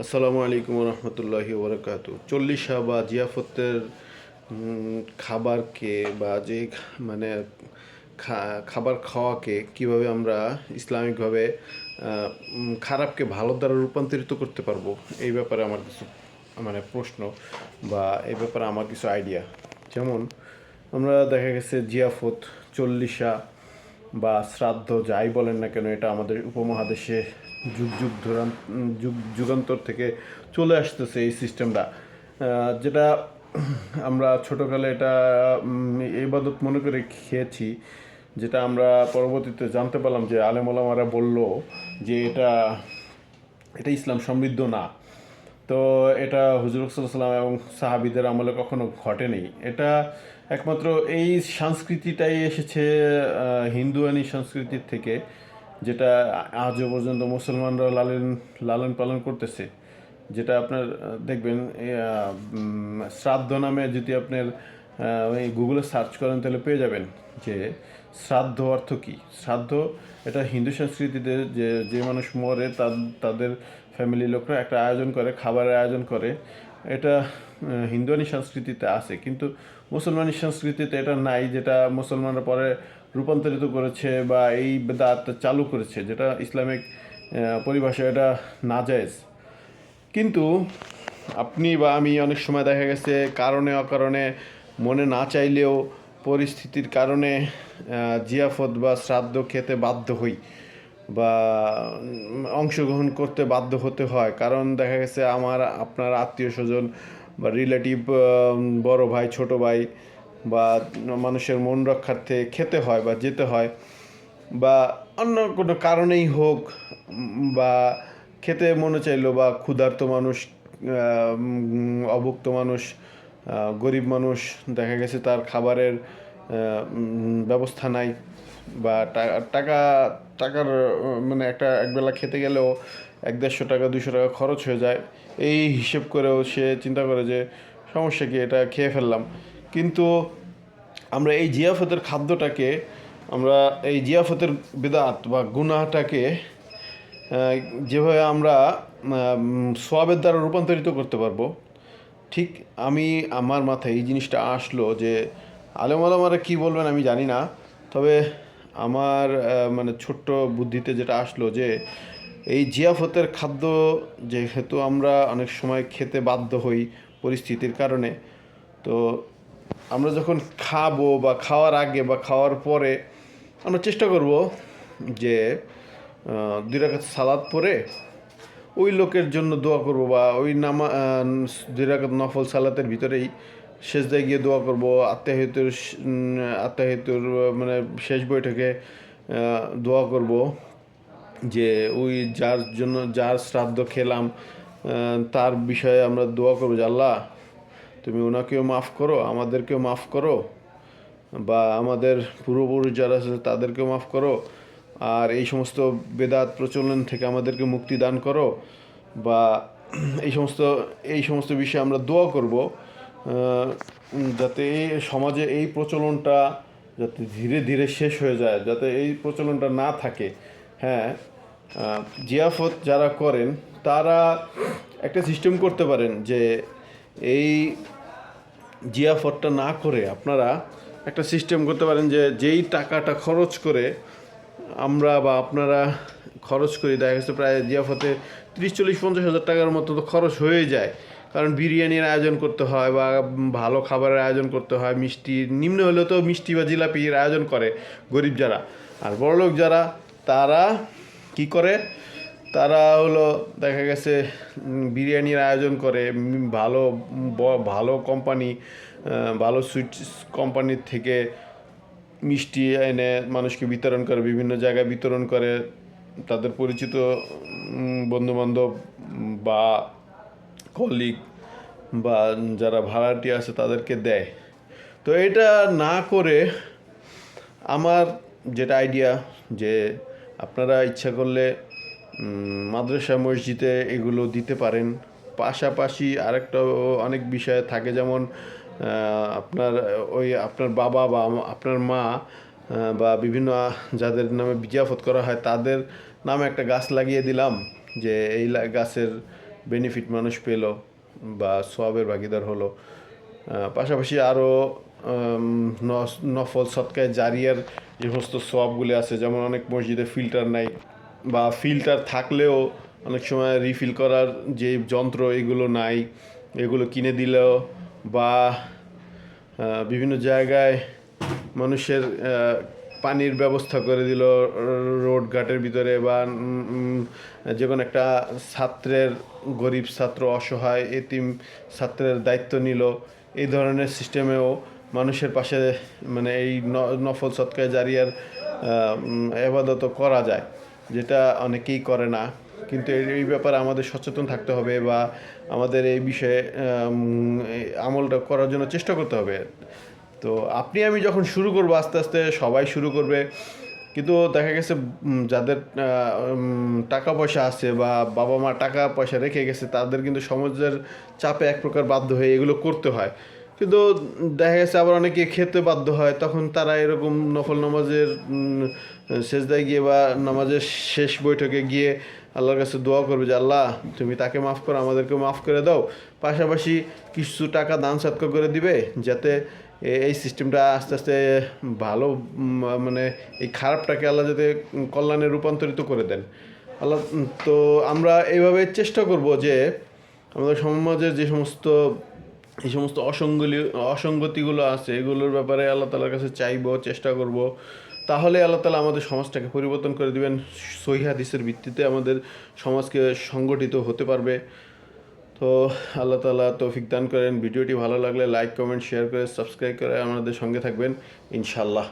আসসালামু আলাইকুম রহমতুল্লাহি ওবরাকাতু। চল্লিশা বা জিয়াফতের খাবারকে বা যে মানে খাবার খাওয়াকে কিভাবে আমরা ইসলামিকভাবে খারাপকে ভালো দ্বারা রূপান্তরিত করতে পারবো, এই ব্যাপারে আমার কিছু প্রশ্ন বা এই ব্যাপারে আমার কিছু আইডিয়া। যেমন আমরা দেখা গেছে জিয়াফত, চল্লিশা বা শ্রাদ্ধ যাই বলেন না কেন, এটা আমাদের উপমহাদেশে যুগ যুগান্তর থেকে চলে আসতেছে এই সিস্টেমটা, যেটা আমরা ছোটোকালে এটা ইবাদত মনে করে খেয়েছি, যেটা আমরা পরবর্তীতে জানতে পারলাম যে আলেম ওলামারা বলল যে এটা এটা ইসলাম সমৃদ্ধ না। তো এটা হুজুর সাল্লাম এবং সাহাবিদের আমলে কখনো ঘটেনি। এটা একমাত্র এই সংস্কৃতিটাই এসেছে হিন্দুয়ানি সংস্কৃতির থেকে, যেটা আজও পর্যন্ত মুসলমানরা লালন পালন করতেছে। যেটা আপনার দেখবেন শ্রাদ্ধ নামে যদি আপনার ওই গুগলে সার্চ করেন তাহলে পেয়ে যাবেন যে শ্রাদ্ধ অর্থ কী। শ্রাদ্ধ এটা হিন্দু সংস্কৃতিতে যে যে মানুষ মরে তাদের ফ্যামিলি লোকরা একটা আয়োজন করে, খাবারের আয়োজন করে। এটা হিন্দুয়ানি সংস্কৃতিতে আছে, কিন্তু মুসলমানি সংস্কৃতিতে এটা নাই, যেটা মুসলমানরা পরে রূপান্তরিত করেছে বা এই বেদাত চালু করেছে, যেটা ইসলামিক পরিভাষায় এটা নাজায়েজ। কিন্তু আপনি বা আমি অনেক সময় দেখা গেছে কারণে অকারণে, মনে না চাইলেও পরিস্থিতির কারণে জিয়াফত বা শ্রাদ্ধ খেতে বাধ্য হই বা অংশগ্রহণ করতে বাধ্য হতে হয়। কারণ দেখা গেছে আপনার আত্মীয় স্বজন বা রিলেটিভ, বড় ভাই ছোট ভাই বা মানুষের মন রক্ষার্থে খেতে হয় বা যেতে হয়, বা অন্য কোনো কারণেই হোক, বা খেতে মনে চাইলো, বা ক্ষুধার্ত মানুষ, অভুক্ত মানুষ, গরিব মানুষ দেখা গেছে তার খাবারের ব্যবস্থা নাই, বা টাকা টাকার একটা একবেলা খেতে গেলেও 100-150 টাকা 200 টাকা খরচ হয়ে যায়। এই হিসেব করেও সে চিন্তা করে যে সমস্যা কি, এটা খেয়ে ফেললাম। কিন্তু আমরা এই জিয়াফতের খাদ্যটাকে, আমরা এই জিয়াফতের বিদআত বা গুনাহটাকে যেভাবে আমরা সোয়াবের দ্বারা রূপান্তরিত করতে পারবো, ঠিক আমার মাথায় এই জিনিসটা আসলো যে আলেম ওলামারা কী বলবেন আমি জানি না, তবে আমার ছোট্ট বুদ্ধিতে যেটা আসলো যে এই জিয়াফতের খাদ্য যেহেতু আমরা অনেক সময় খেতে বাধ্য হই পরিস্থিতির কারণে, তো আমরা যখন খাবো বা খাওয়ার আগে বা খাওয়ার পরে আমরা চেষ্টা করব যে 2 রাকাত সালাত পড়ে ওই লোকের জন্য দোয়া করব, বা ওই 2 রাকাত নফল সালাতের ভিতরেই সেজদায় গিয়ে দোয়া করব। আত্মাহিতুর শেষ বৈঠকে দোয়া করব যে ওই যার শ্রাদ্ধ খেলাম তার বিষয়ে আমরা দোয়া করবো যে আল্লাহ, তুমি ওনাকেও মাফ করো, আমাদেরকেও মাফ করো, বা আমাদের পূর্বপুরুষ যারা আছে তাদেরকেও মাফ করো, আর এই সমস্ত বেদাত প্রচলন থেকে আমাদেরকে মুক্তি দান করো, বা এই সমস্ত বিষয়ে আমরা দোয়া করব, যাতে এই সমাজে এই প্রচলনটা যাতে ধীরে ধীরে শেষ হয়ে যায়, যাতে এই প্রচলনটা না থাকে। হ্যাঁ, জিয়াফত যারা করেন তারা একটা সিস্টেম করতে পারেন যে এই জিয়াফতটা না করে আপনারা একটা সিস্টেম করতে পারেন যে যেই টাকাটা খরচ করে আমরা বা আপনারা খরচ করি, দেখা গেছে প্রায় জিয়াফতে 30-40-50 হাজার টাকার মতো তো খরচ হয়ে যায়। কারণ বিরিয়ানির আয়োজন করতে হয় বা ভালো খাবারের আয়োজন করতে হয়, মিষ্টি নিম্ন হলেও তো মিষ্টি বা জিলাপির আয়োজন করে গরিব যারা। আর বড়লোক যারা, তারা কি করে, তারা হলো দেখা গেছে বিরিয়ানির আয়োজন করে, ভালো ভালো কোম্পানি, ভালো সুইটস কোম্পানির থেকে মিষ্টি এনে মানুষকে বিতরণ করে, বিভিন্ন জায়গায় বিতরণ করে, তাদের পরিচিত বন্ধুবান্ধব বা কলিগ বা যারা ভাড়াটি আছে তাদেরকে দেয়। তো এটা না করে আমার যেটা আইডিয়া, যে আপনারা ইচ্ছা করলে মাদ্রাসা মসজিদে এগুলো দিতে পারেন। পাশাপাশি আরেকটা অনেক বিষয় থাকে, যেমন আপনার বাবা বা আপনার মা বা বিভিন্ন যাদের নামে জিয়াফত করা হয় তাদের নামে একটা গাছ লাগিয়ে দিলাম, যে এই গাছের বেনিফিট মানুষ পেল বা সওয়াবের ভাগিদার হলো। পাশাপাশি আরও নফল সদকায়ে জারিয়ার যে সমস্ত সওয়াবগুলি আছে, যেমন অনেক মসজিদে ফিল্টার নাই বা ফিল্টার থাকলেও অনেক সময় রিফিল করার যে যন্ত্র এগুলো নাই, এগুলো কিনে দিলেও বা বিভিন্ন জায়গায় মানুষের পানির ব্যবস্থা করে দিল রোড ঘাটের ভিতরে, বা যে কোনো একটা ছাত্রের, গরিব ছাত্র, অসহায় এতিম ছাত্রের দায়িত্ব নিল, এই ধরনের সিস্টেমেও মানুষের পাশে মানে এই নফল সদকায়ে জারিয়ার এবাদত করা যায়, যেটা অনেকেই করে না। কিন্তু এই ব্যাপারে আমাদের সচেতন থাকতে হবে বা আমাদের এই বিষয়ে আমলটা করার জন্য চেষ্টা করতে হবে। তো আপনি আমি যখন শুরু করবো, আস্তে আস্তে সবাই শুরু করবে, কিন্তু দেখা গেছে যাদের টাকা পয়সা আছে বা বাবা মা টাকা পয়সা রেখে গেছে, তাদের কিন্তু সমাজের চাপে এক প্রকার বাধ্য হয়ে এগুলো করতে হয়। কিন্তু দেখা গেছে আবার অনেকে খেতে বাধ্য হয়, তখন তারা এরকম নফল নামাজের সেজদায় গিয়ে বা নামাজের শেষ বৈঠকে গিয়ে আল্লাহর কাছে দোয়া করবে যে আল্লাহ তুমি তাকে মাফ করো, আমাদেরকেও মাফ করে দাও। পাশাপাশি কিছু টাকা দান সৎকার করে দিবে, যাতে এই সিস্টেমটা আস্তে আস্তে ভালো, মানে এই খারাপটাকে আল্লাহ যাতে কল্যাণে রূপান্তরিত করে দেন আল্লাহ। তো আমরা এইভাবে চেষ্টা করব যে আমাদের সমাজের যে সমস্ত এই সমস্ত অসঙ্গতিগুলো আছে, এগুলোর ব্যাপারে আল্লাহ তালার কাছে চাইবো, চেষ্টা করব। তাহলে আল্লাহ তালা আমাদের সমাজটাকে পরিবর্তন করে দিবেন। সহিহ হাদিসের ভিত্তিতে আমাদের সমাজকে সংগঠিত হতে পারবে। তো আল্লাহ তাআলা তৌফিক দান করেন। ভিডিওটি ভালো লাগলে লাইক, কমেন্ট, শেয়ার করে সাবস্ক্রাইব করে আমাদের সঙ্গে থাকবেন ইনশাআল্লাহ।